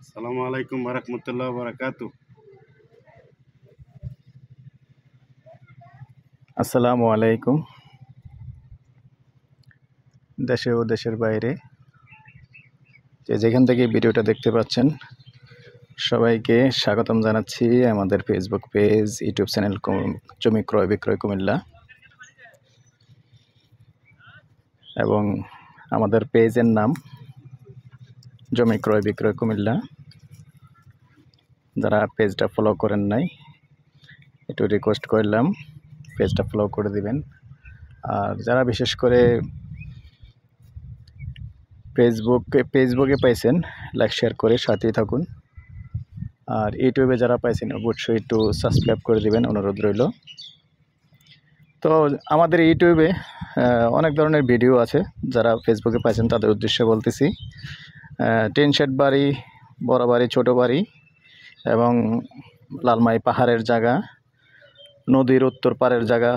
আসসালামু আলাইকুম ওয়া বারাকাতু। আসসালামু আলাইকুম। দেশে ও দেশের বাইরে যেখান থেকে ভিডিওটা দেখতে পাচ্ছেন সবাইকে স্বাগতম জানাচ্ছি আমাদের ফেসবুক পেজ, ইউটিউব চ্যানেল জমি ক্রয় বিক্রয় কুমিল্লা এবং আমাদের পেজের নাম জমি ক্রয় বিক্রয় কুমিল্লা। যারা পেজটা ফলো করেন নাই একটু রিকোয়েস্ট করলাম পেজটা ফলো করে দিবেন। আর যারা বিশেষ করে ফেসবুকে পাইছেন লাইক শেয়ার করে সাথেই থাকুন। আর ইউটিউবে যারা পাইছেন অবশ্যই একটু সাবস্ক্রাইব করে দিবেন, অনুরোধ রইল। তো আমাদের ইউটিউবে অনেক ধরনের ভিডিও আছে, যারা ফেসবুকে পাইছেন তাদের উদ্দেশ্যে বলতেছি। টিন শেড বাড়ি, বড় বাড়ি, ছোট বাড়ি এবং লালমাই পাহাড়ের জায়গা, নদীর উত্তর পাড়ের জায়গা,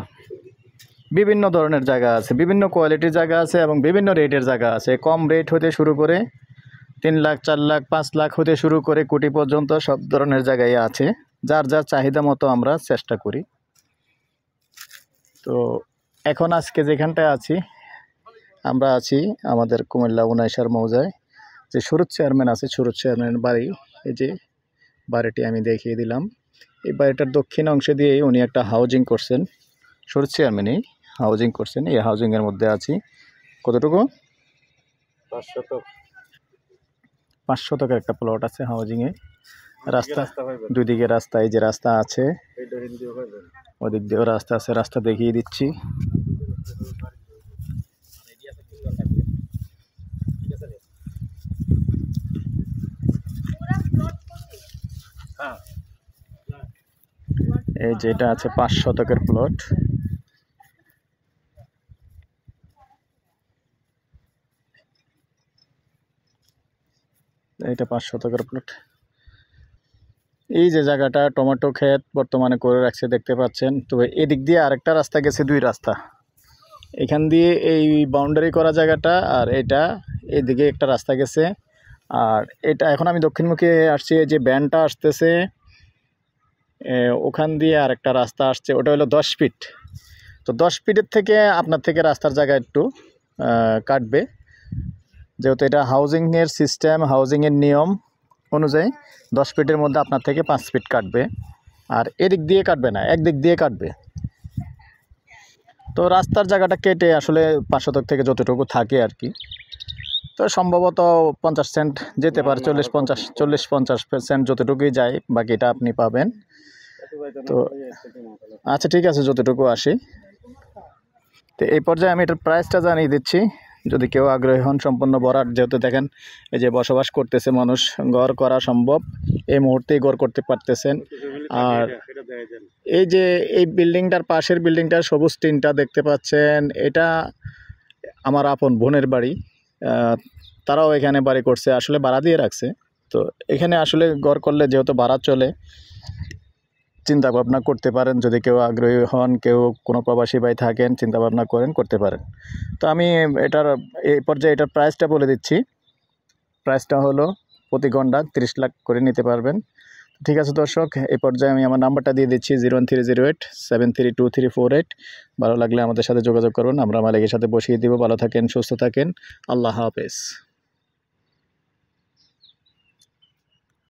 বিভিন্ন ধরনের জায়গা আছে, বিভিন্ন কোয়ালিটির জায়গা আছে এবং বিভিন্ন রেটের জায়গা আছে। কম রেট হতে শুরু করে 3 লাখ, 4 লাখ, 5 লাখ হতে শুরু করে কোটি পর্যন্ত সব ধরনের জায়গায় আছে। যার যার চাহিদা মতো আমরা চেষ্টা করি। তো এখন আজকে যেখানটায় আছি, আমরা আছি আমাদের কুমিল্লা 19 মৌজায় যে সুরত চেয়ারম্যান আছে, সুরত চেয়ারম্যানের বাড়ি। এই যে বাড়িটি আমি দেখিয়ে দিলাম। এই বাড়িটার দক্ষিণ অংশে দিয়েই উনি একটা হাউজিং করছেন, সুরত চেয়ারম্যানই হাউজিং করছেন। এই হাউজিংয়ের মধ্যে আছি। কতটুকু? 5 শতকের একটা প্লট আছে হাউজিংয়ে। রাস্তা, দুই দিকে রাস্তা, এই যে রাস্তা আছে, ওদিক দিয়েও রাস্তা আছে, রাস্তা দেখিয়ে দিচ্ছি। এই যে এটা আছে 5 শতকের প্লট। এইটা 5 শতকের প্লট। এই যে জায়গাটা টমেটো ক্ষেত বর্তমানে করে রাখছে দেখতে পাচ্ছেন। তবে এদিক দিয়ে আরেকটা রাস্তা গেছে, 2 রাস্তা। এখান দিয়ে এই বাউন্ডারি করা জায়গাটা, আর এটা এদিকে একটা রাস্তা গেছে। আর এটা এখন আমি দক্ষিণমুখী আসছি, এই যে ব্যানটা আসতেছে ওখান দিয়ে আরেকটা রাস্তা আসছে, ওটা হলো 10 ফিট। তো 10 ফিটের থেকে আপনার থেকে রাস্তার জায়গা একটু কাটবে, যেহেতু এটা হাউজিংয়ের সিস্টেম, হাউজিংয়ের নিয়ম অনুযায়ী 10 ফিটের মধ্যে আপনার থেকে 5 ফিট কাটবে। আর এদিক দিয়ে কাটবে না, একদিক দিয়ে কাটবে। তো রাস্তার জায়গাটা কেটে আসলে 5 শতক থেকে যতটুকু থাকে আর কি, তো সম্ভবত 50 সেন্ট যেতে পারে, 40-50% যতটুকুই যায়, বাকিটা আপনি পাবেন। তো আচ্ছা ঠিক আছে, যতটুকু আসি। তো এই পর্যায়ে আমি এটার প্রাইসটা জানিয়ে দিচ্ছি, যদি কেউ আগ্রহী হন সম্পূর্ণ ভরাট। যেহেতু দেখেন এই যে বসবাস করতেছে মানুষ, ঘর করা সম্ভব, এই মুহূর্তেই ঘর করতে পারতেছেন। আর এই যে এই বিল্ডিংটার পাশের বিল্ডিংটার সবুজ টিনটা দেখতে পাচ্ছেন, এটা আমার আপন বোনের বাড়ি। তারাও এখানে বাড়ি করছে, আসলে ভাড়া দিয়ে রাখছে। তো এখানে আসলে ঘর করলে যেহেতু ভাড়া চলে, চিন্তা ভাবনা করতে পারেন। যদি কেউ আগ্রহী হন, কেউ কোনো প্রবাসী ভাই থাকেন, চিন্তা ভাবনা করেন, করতে পারেন। তো আমি এটার এই পর্যায়ে এটার প্রাইসটা বলে দিচ্ছি। প্রাইসটা হলো প্রতি ঘন্টা 30 লাখ করে নিতে পারবেন। ঠিক আছে দর্শক, এই পর্যায়ে আমি আমার নাম্বারটা দিয়ে দিচ্ছি 01308732348। ভালো লাগলে আমাদের সাথে যোগাযোগ করুন, আমরা মালিকের সাথে বসিয়ে দিব। ভালো থাকেন, সুস্থ থাকেন, আল্লাহ হাফেজ।